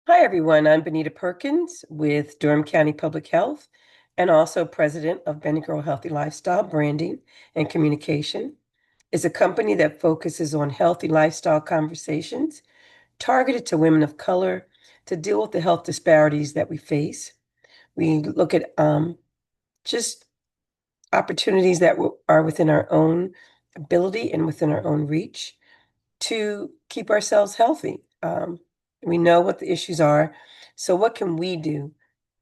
Hi, everyone. I'm Benita Perkins with Durham County Public Health and also president of Benny Girl Healthy Lifestyle Branding and Communication. It's a company that focuses on healthy lifestyle conversations targeted to women of color to deal with the health disparities that we face. We look at just opportunities that are within our own ability and within our own reach to keep ourselves healthy. We know what the issues are. So, what can we do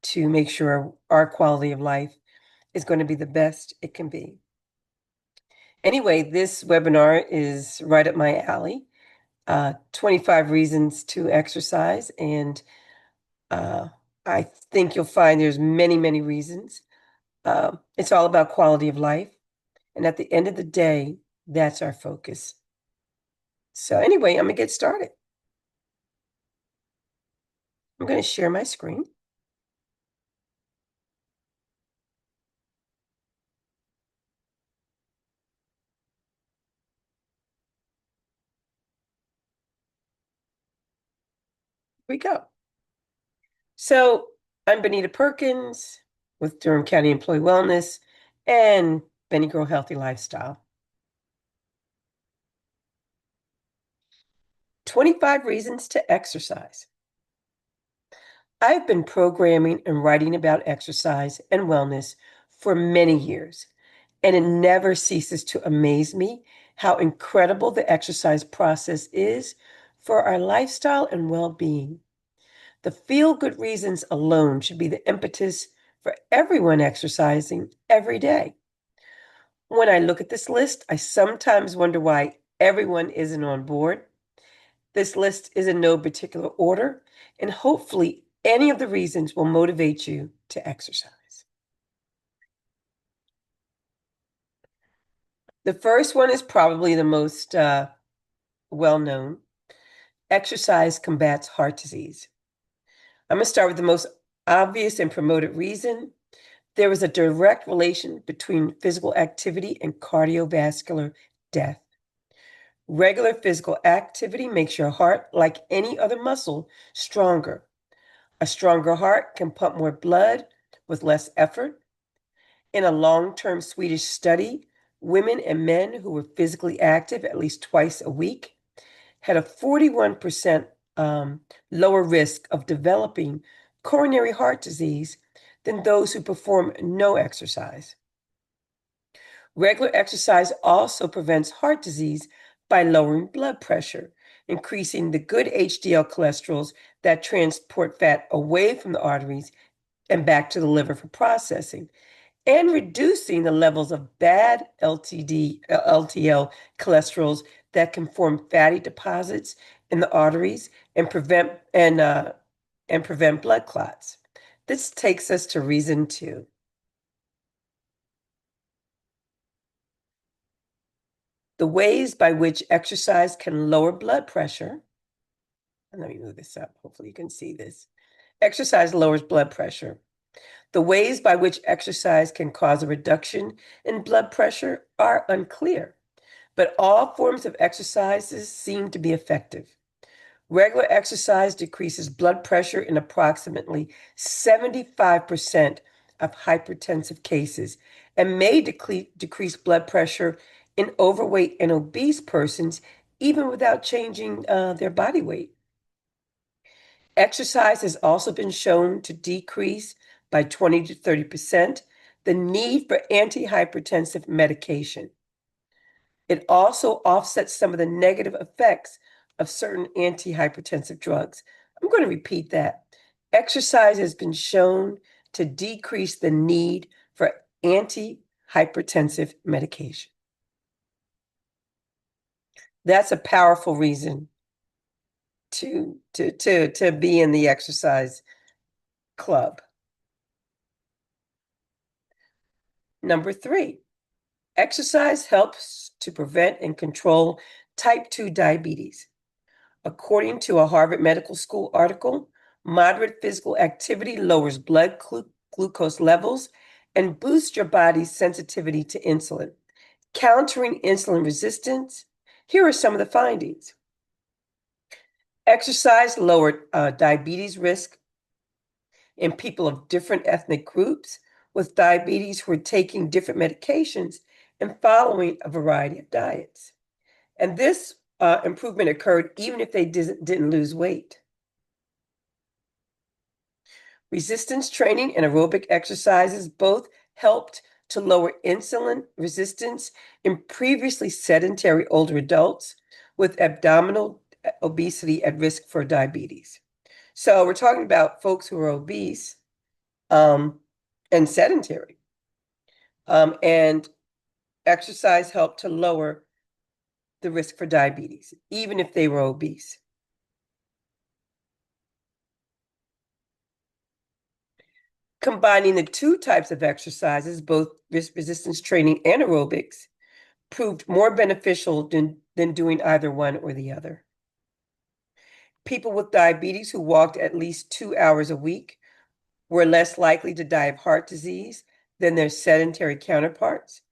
to make sure our quality of life is going to be the best it can be? Anyway, this webinar is right up my alley. 25 reasons to exercise. And uh, I think you'll find there's many, many reasons. It's all about quality of life. And at the end of the day, that's our focus. So, anyway, I'm going to get started. I'm going to share my screen. We go. So I'm Benita Perkins with Durham County Employee Wellness and Benny Girl Healthy Lifestyle. 25 reasons to exercise. I've been programming and writing about exercise and wellness for many years, and it never ceases to amaze me how incredible the exercise process is for our lifestyle and well-being. The feel-good reasons alone should be the impetus for everyone exercising every day. When I look at this list, I sometimes wonder why everyone isn't on board. This list is in no particular order, and hopefully, any of the reasons will motivate you to exercise. The first one is probably the most well known. Exercise combats heart disease. I'm going to start with the most obvious and promoted reason. There is a direct relation between physical activity and cardiovascular death. Regular physical activity makes your heart, like any other muscle, stronger. A stronger heart can pump more blood with less effort. In a long-term Swedish study, women and men who were physically active at least twice a week had a 41% lower risk of developing coronary heart disease than those who perform no exercise. Regular exercise also prevents heart disease by lowering blood pressure, increasing the good HDL cholesterols that transport fat away from the arteries and back to the liver for processing, and reducing the levels of bad LTL cholesterols that can form fatty deposits in the arteries and prevent blood clots. This takes us to reason two. The ways by which exercise can lower blood pressure. And let me move this up. Hopefully you can see this. Exercise lowers blood pressure. The ways by which exercise can cause a reduction in blood pressure are unclear, but all forms of exercises seem to be effective. Regular exercise decreases blood pressure in approximately 75% of hypertensive cases and may decrease blood pressure in overweight and obese persons even without changing their body weight. Exercise has also been shown to decrease by 20 to 30% the need for antihypertensive medication. It also offsets some of the negative effects of certain antihypertensive drugs. I'm going to repeat that. Exercise has been shown to decrease the need for antihypertensive medication. That's a powerful reason to be in the exercise club. Number three, exercise helps to prevent and control type 2 diabetes. According to a Harvard Medical School article, moderate physical activity lowers blood glucose levels and boosts your body's sensitivity to insulin, countering insulin resistance. Here are some of the findings. Exercise lowered diabetes risk in people of different ethnic groups with diabetes who were taking different medications and following a variety of diets. And this improvement occurred even if they didn't lose weight. Resistance training and aerobic exercises both helped to lower insulin resistance in previously sedentary older adults with abdominal obesity at risk for diabetes. So we're talking about folks who are obese and sedentary. And exercise helped to lower the risk for diabetes, even if they were obese. Combining the two types of exercises, both resistance training and aerobics, proved more beneficial than doing either one or the other. People with diabetes who walked at least 2 hours a week were less likely to die of heart disease than their sedentary counterparts,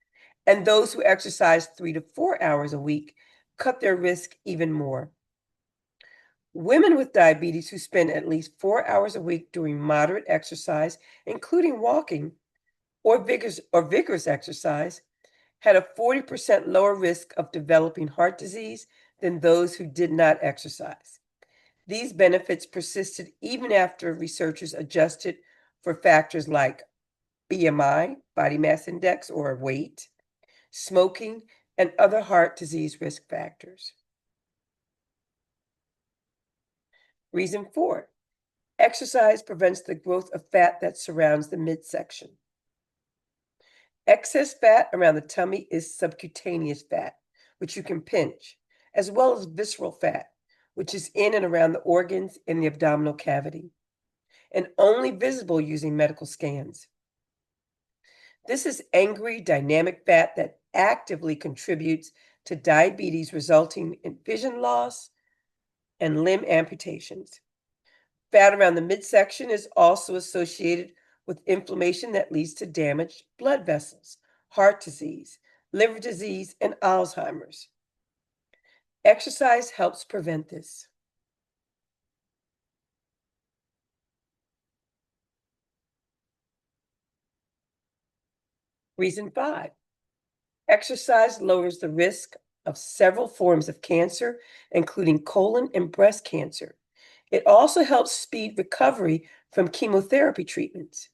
and those who exercised 3 to 4 hours a week cut their risk even more. Women with diabetes who spend at least 4 hours a week doing moderate exercise, including walking or vigorous exercise, had a 40% lower risk of developing heart disease than those who did not exercise. These benefits persisted even after researchers adjusted for factors like BMI, body mass index, or weight, smoking, and other heart disease risk factors. Reason 4, exercise prevents the growth of fat that surrounds the midsection. Excess fat around the tummy is subcutaneous fat, which you can pinch, as well as visceral fat, which is in and around the organs in the abdominal cavity, and only visible using medical scans. This is angry, dynamic fat that actively contributes to diabetes, resulting in vision loss and limb amputations. Fat around the midsection is also associated with inflammation that leads to damaged blood vessels, heart disease, liver disease, and Alzheimer's. Exercise helps prevent this. Reason 5, exercise lowers the risk of several forms of cancer, including colon and breast cancer. It also helps speed recovery from chemotherapy treatments.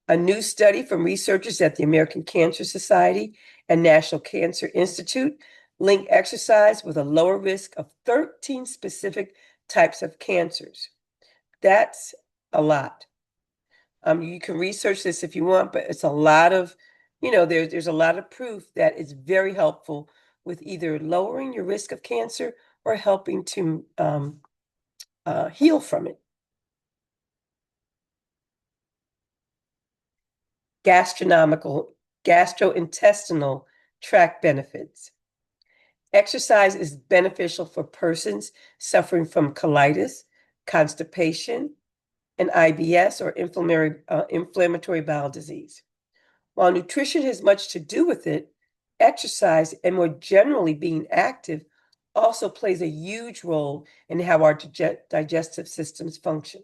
A new study from researchers at the American Cancer Society and National Cancer Institute linked exercise with a lower risk of 13 specific types of cancers. That's a lot. You can research this if you want, but it's a lot of, there's a lot of proof that it's very helpful with either lowering your risk of cancer or helping to heal from it. Gastrointestinal tract benefits. Exercise is beneficial for persons suffering from colitis, constipation, and IBS, or inflammatory bowel disease. While nutrition has much to do with it, exercise and more generally being active also plays a huge role in how our digestive systems function.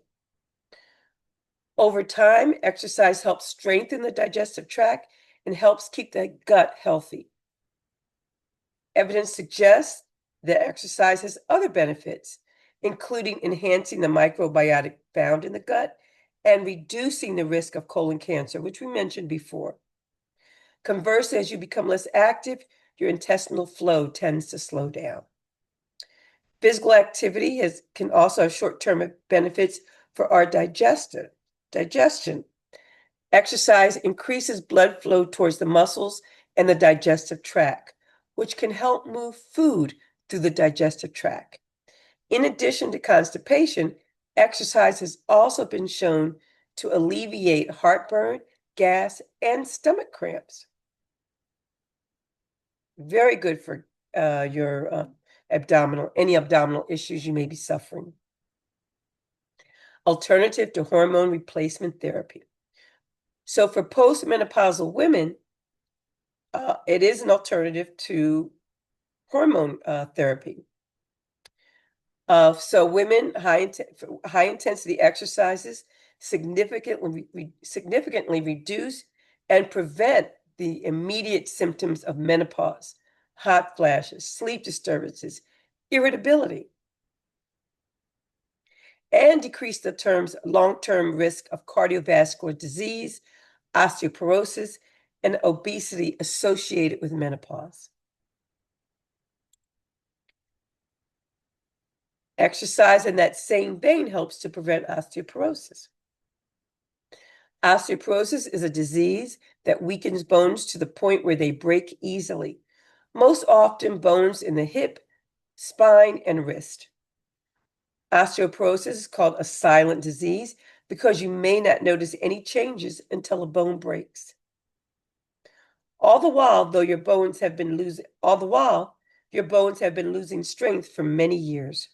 Over time, exercise helps strengthen the digestive tract and helps keep the gut healthy. Evidence suggests that exercise has other benefits, including enhancing the microbiota found in the gut and reducing the risk of colon cancer, which we mentioned before. Conversely, as you become less active, your intestinal flow tends to slow down. Physical activity can also have short-term benefits for our digestion. Exercise increases blood flow towards the muscles and the digestive tract, which can help move food through the digestive tract. In addition to constipation, exercise has also been shown to alleviate heartburn, gas, and stomach cramps. Very good for your any abdominal issues you may be suffering. Alternative to hormone replacement therapy. So for postmenopausal women, it is an alternative to hormone therapy. So women, high intensity exercises significantly reduce and prevent the immediate symptoms of menopause, hot flashes, sleep disturbances, irritability, and decrease the long-term risk of cardiovascular disease, osteoporosis, and obesity associated with menopause. Exercise in that same vein helps to prevent osteoporosis. Osteoporosis is a disease that weakens bones to the point where they break easily, most often bones in the hip, spine, and wrist. Osteoporosis is called a silent disease because you may not notice any changes until a bone breaks. All the while, your bones have been losing strength for many years.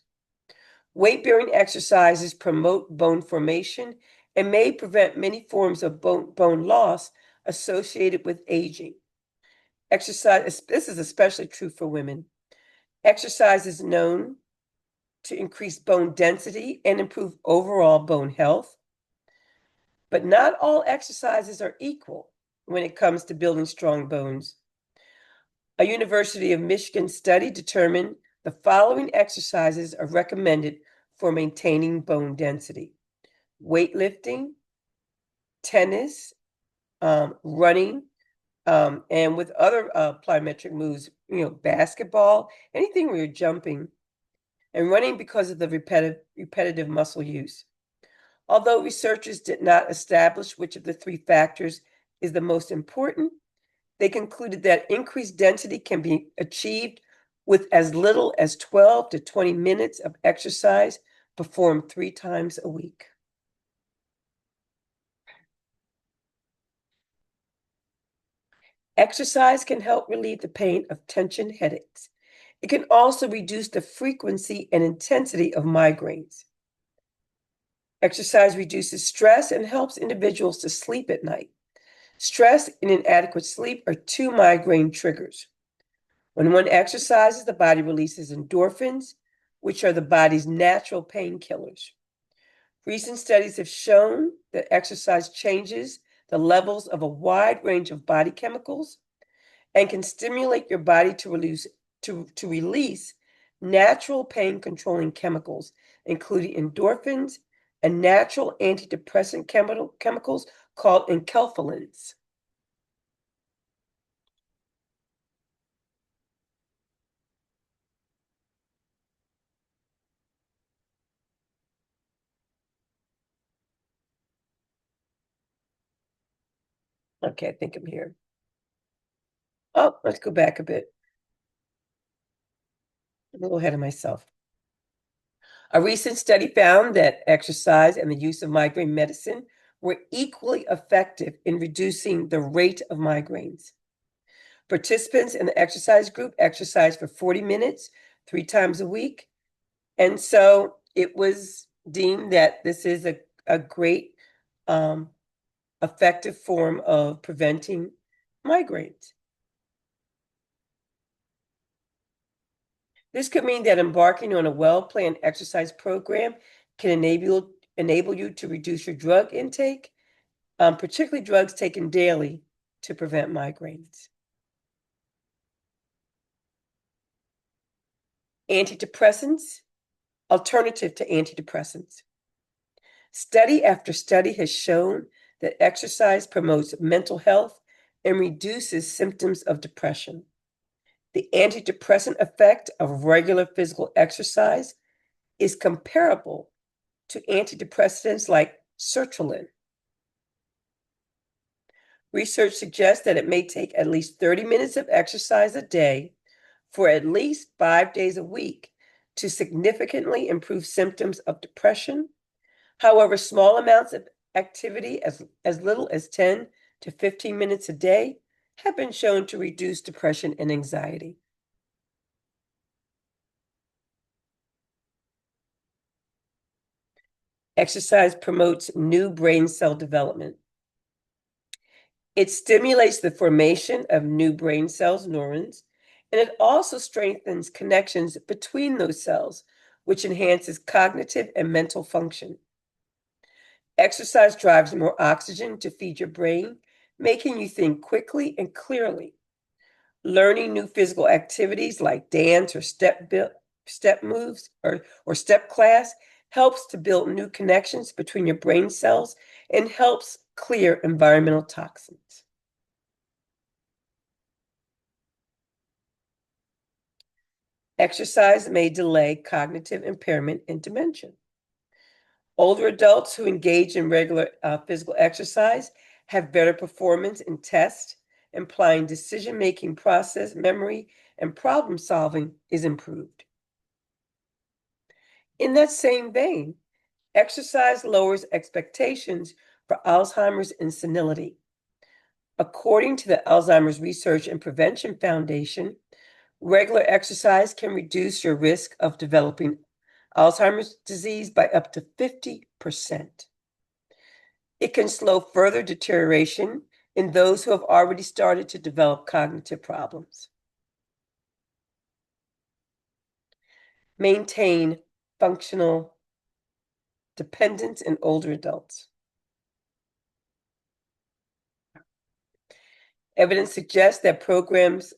Weight-bearing exercises promote bone formation and may prevent many forms of bone loss associated with aging. Exercise, this is especially true for women. Exercise is known to increase bone density and improve overall bone health. But not all exercises are equal when it comes to building strong bones. A University of Michigan study determined the following exercises are recommended for maintaining bone density: weightlifting, tennis, running, and with other plyometric moves, basketball, anything where you're jumping, and running because of the repetitive muscle use. Although researchers did not establish which of the three factors is the most important, they concluded that increased density can be achieved with as little as 12 to 20 minutes of exercise performed 3 times a week. Exercise can help relieve the pain of tension headaches. It can also reduce the frequency and intensity of migraines. Exercise reduces stress and helps individuals to sleep at night. Stress and inadequate sleep are 2 migraine triggers. When one exercises, the body releases endorphins, which are the body's natural painkillers. Recent studies have shown that exercise changes the levels of a wide range of body chemicals and can stimulate your body to release natural pain-controlling chemicals, including endorphins and natural antidepressant chemicals called enkephalins. Okay, I think I'm here. Oh, let's go back a bit. I'm a little ahead of myself. A recent study found that exercise and the use of migraine medicine were equally effective in reducing the rate of migraines. Participants in the exercise group exercised for 40 minutes, 3 times a week. And so it was deemed that this is a great effective form of preventing migraines. This could mean that embarking on a well-planned exercise program can enable you to reduce your drug intake, particularly drugs taken daily to prevent migraines. Antidepressants, alternative to antidepressants. Study after study has shown that exercise promotes mental health and reduces symptoms of depression. The antidepressant effect of regular physical exercise is comparable to antidepressants like sertraline. Research suggests that it may take at least 30 minutes of exercise a day for at least 5 days a week to significantly improve symptoms of depression. However, small amounts of activity, as little as 10 to 15 minutes a day, have been shown to reduce depression and anxiety. Exercise promotes new brain cell development. It stimulates the formation of new brain cells, neurons, and it also strengthens connections between those cells, which enhances cognitive and mental function. Exercise drives more oxygen to feed your brain, making you think quickly and clearly. Learning new physical activities like dance or step moves or step class helps to build new connections between your brain cells and helps clear environmental toxins. Exercise may delay cognitive impairment and dementia. Older adults who engage in regular physical exercise have better performance in tests, implying decision-making process, memory, and problem solving is improved. In that same vein, exercise lowers expectations for Alzheimer's and senility. According to the Alzheimer's Research and Prevention Foundation, regular exercise can reduce your risk of developing Alzheimer's disease by up to 50%. It can slow further deterioration in those who have already started to develop cognitive problems. Maintain functional dependence in older adults. Evidence suggests that programs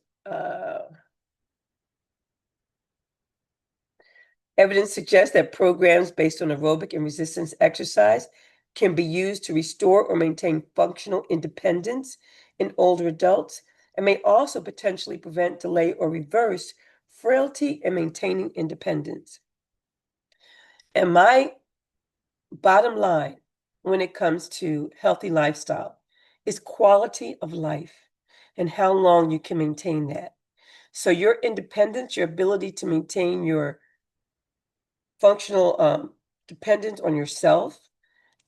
based on aerobic and resistance exercise can be used to restore or maintain functional independence in older adults and may also potentially prevent, delay, or reverse frailty in maintaining independence. And my bottom line when it comes to healthy lifestyle is quality of life and how long you can maintain that. So your independence, your ability to maintain your functional dependence on yourself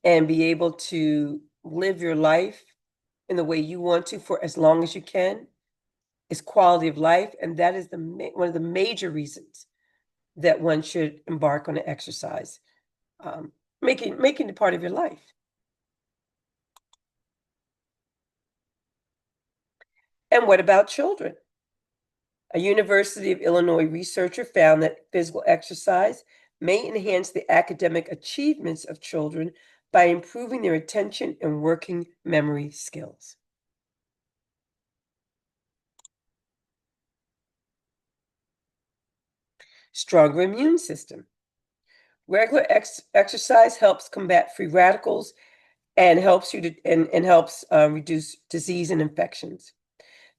and be able to live your life in the way you want to for as long as you can is quality of life. And that is one of the major reasons that one should embark on an exercise, making it part of your life. And what about children? A University of Illinois researcher found that physical exercise may enhance the academic achievements of children by improving their attention and working memory skills. Stronger immune system. Regular exercise helps combat free radicals and helps reduce disease and infections.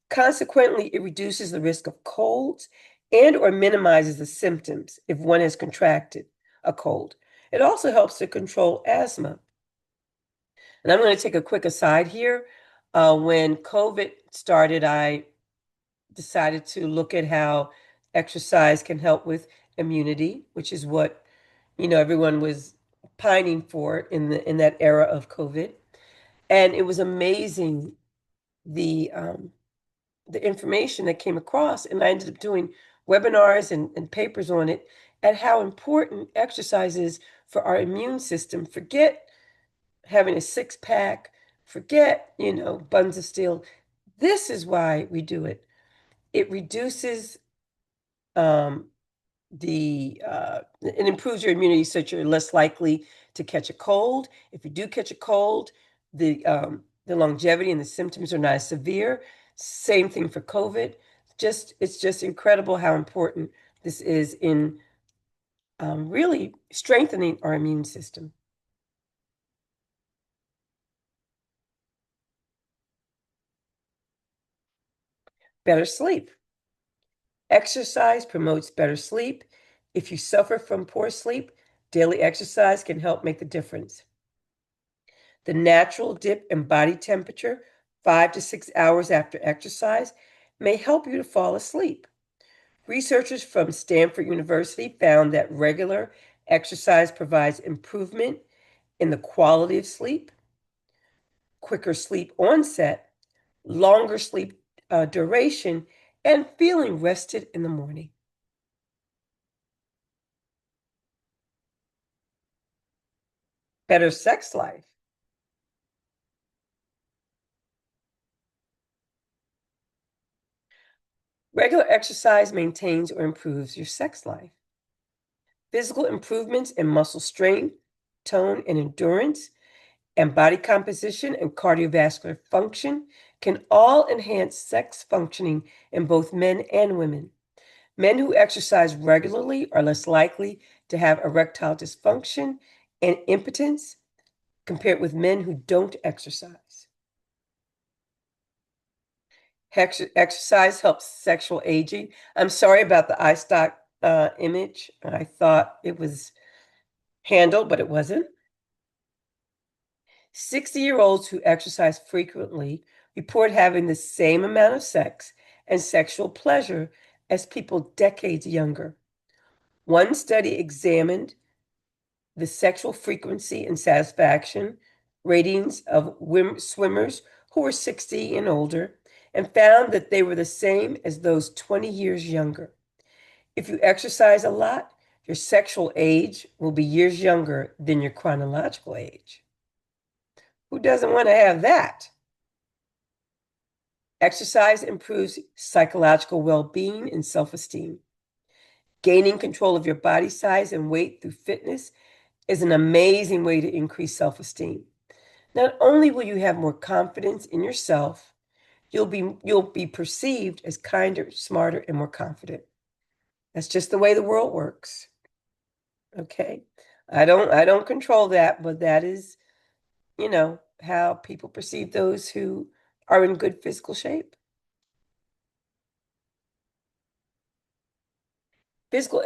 Consequently, it reduces the risk of colds and or minimizes the symptoms if one has contracted a cold. It also helps to control asthma. And I'm going to take a quick aside here. When COVID started, I decided to look at how exercise can help with immunity, which is what, everyone was pining for in that era of COVID. And it was amazing the information that came across, and I ended up doing webinars and papers on it at how important exercise is for our immune system. Forget having a six-pack, forget, buns of steel. This is why we do it. It reduces it improves your immunity so that you're less likely to catch a cold. If you do catch a cold, the longevity and the symptoms are not as severe. Same thing for COVID. It's just incredible how important this is in really strengthening our immune system. Better sleep. Exercise promotes better sleep. If you suffer from poor sleep, daily exercise can help make the difference. The natural dip in body temperature 5 to 6 hours after exercise may help you to fall asleep. Researchers from Stanford University found that regular exercise provides improvement in the quality of sleep, quicker sleep onset, longer sleep duration, and feeling rested in the morning. Better sex life. Regular exercise maintains or improves your sex life. Physical improvements in muscle strength, tone, and endurance, and body composition and cardiovascular function can all enhance sex functioning in both men and women. Men who exercise regularly are less likely to have erectile dysfunction and impotence compared with men who don't exercise. Exercise helps sexual aging. I'm sorry about the eye stock image. I thought it was handled, but it wasn't. 60-year-olds who exercise frequently report having the same amount of sex and sexual pleasure as people decades younger. One study examined the sexual frequency and satisfaction ratings of swimmers who were 60 and older and found that they were the same as those 20 years younger. If you exercise a lot, your sexual age will be years younger than your chronological age. Who doesn't want to have that? Exercise improves psychological well being and self esteem. Gaining control of your body size and weight through fitness is an amazing way to increase self esteem. Not only will you have more confidence in yourself, you'll be perceived as kinder, smarter, and more confident. That's just the way the world works. Okay. I don't control that, but that is, how people perceive those who are in good physical shape. Physical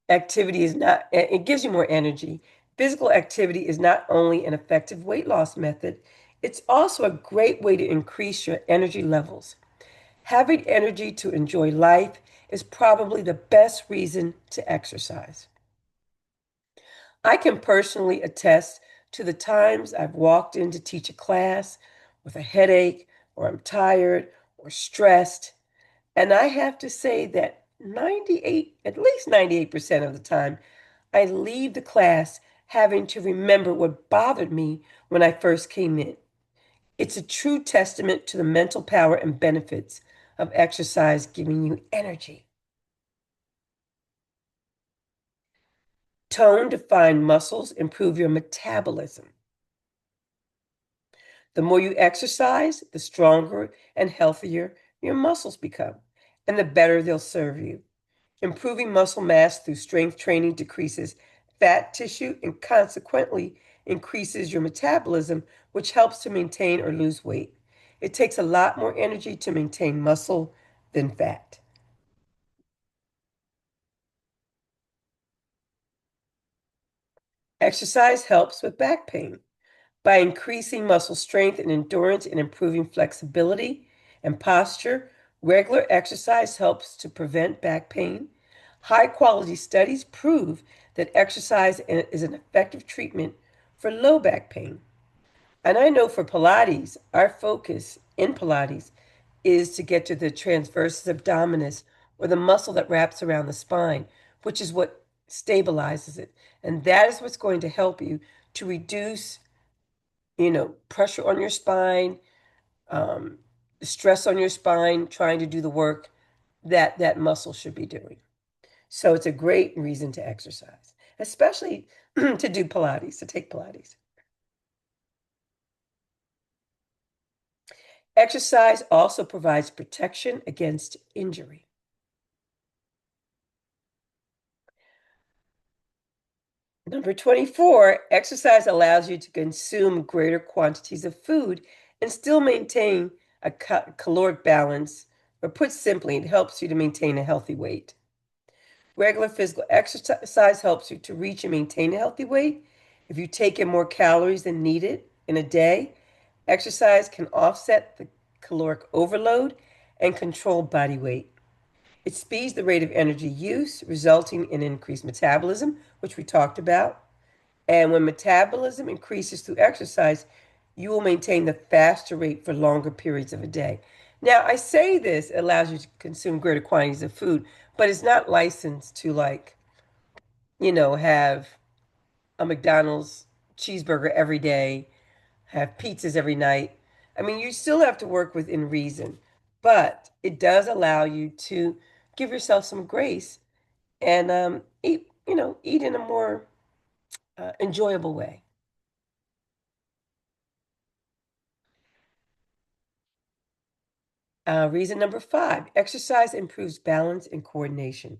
activity is not, it gives you more energy. Physical activity is not only an effective weight loss method, it's also a great way to increase your energy levels. Having energy to enjoy life is probably the best reason to exercise. I can personally attest to the times I've walked in to teach a class with a headache, or I'm tired, or stressed. And I have to say that at least 98% of the time, I leave the class having to remember what bothered me when I first came in. It's a true testament to the mental power and benefits of exercise giving you energy. Tone defined muscles improve your metabolism. The more you exercise, the stronger and healthier your muscles become, and the better they'll serve you. Improving muscle mass through strength training decreases fat tissue and consequently increases your metabolism, which helps to maintain or lose weight. It takes a lot more energy to maintain muscle than fat. Exercise helps with back pain by increasing muscle strength and endurance and improving flexibility and posture. Regular exercise helps to prevent back pain. High quality studies prove that exercise is an effective treatment for low back pain. And I know for Pilates, our focus in Pilates is to get to the transversus abdominis, or the muscle that wraps around the spine, which is what stabilizes it. And that is what's going to help you to reduce, pressure on your spine, um, stress on your spine, trying to do the work that that muscle should be doing. So it's a great reason to exercise, especially to do Pilates, to take Pilates. Exercise also provides protection against injury. Number 24, exercise allows you to consume greater quantities of food and still maintain a caloric balance, or put simply, it helps you to maintain a healthy weight. Regular physical exercise helps you to reach and maintain a healthy weight. If you take in more calories than needed in a day, exercise can offset the caloric overload and control body weight. It speeds the rate of energy use, resulting in increased metabolism, which we talked about. And when metabolism increases through exercise, you will maintain the faster rate for longer periods of a day. Now, I say this allows you to consume greater quantities of food, but it's not licensed to, like, have a McDonald's cheeseburger every day, have pizzas every night. I mean, you still have to work within reason, but it does allow you to give yourself some grace and eat eat in a more enjoyable way. Reason number five, exercise improves balance and coordination.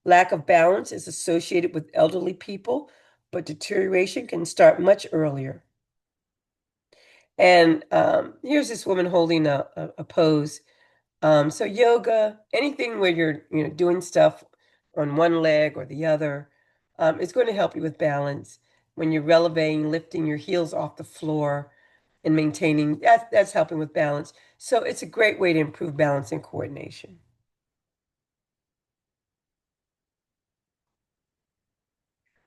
Lack of balance is associated with elderly people, but deterioration can start much earlier. And here's this woman holding a pose. So yoga, anything where you're doing stuff on one leg or the other, is going to help you with balance. When you're relevating, lifting your heels off the floor and maintaining, that's helping with balance. So it's a great way to improve balance and coordination.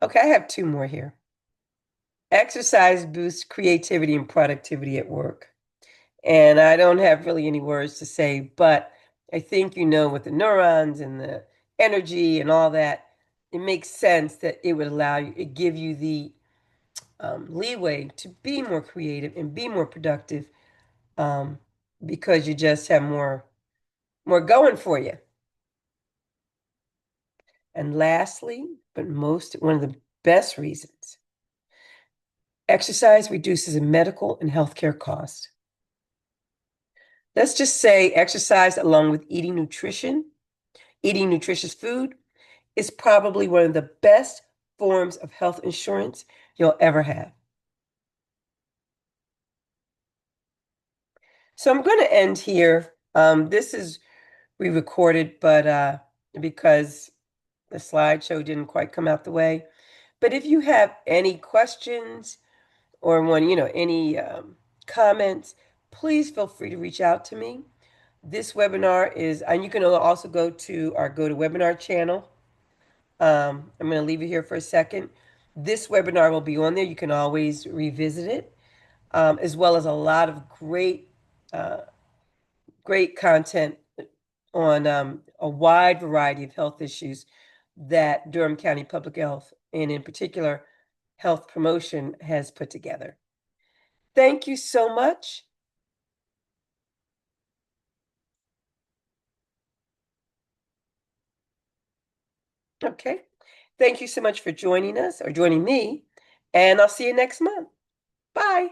Okay, I have two more here. Exercise boosts creativity and productivity at work. And I don't have really any words to say, but I think with the neurons and the energy and all that, it makes sense that it would allow you, it give you the leeway to be more creative and be more productive, um, because you just have more going for you. And lastly, but most one of the best reasons, exercise reduces medical and healthcare costs. Let's just say exercise along with eating nutritious food is probably one of the best forms of health insurance you'll ever have. So I'm going to end here. This is re-recorded, but because the slideshow didn't quite come out the way. But if you have any questions or any comments, please feel free to reach out to me. This webinar is, and you can also go to our GoToWebinar channel. I'm going to leave it here for a second. This webinar will be on there. You can always revisit it, as well as a lot of uh, great content on a wide variety of health issues that Durham County Public Health, and in particular, health promotion, has put together. Thank you so much. Okay. Thank you so much for joining us or joining me, and I'll see you next month. Bye.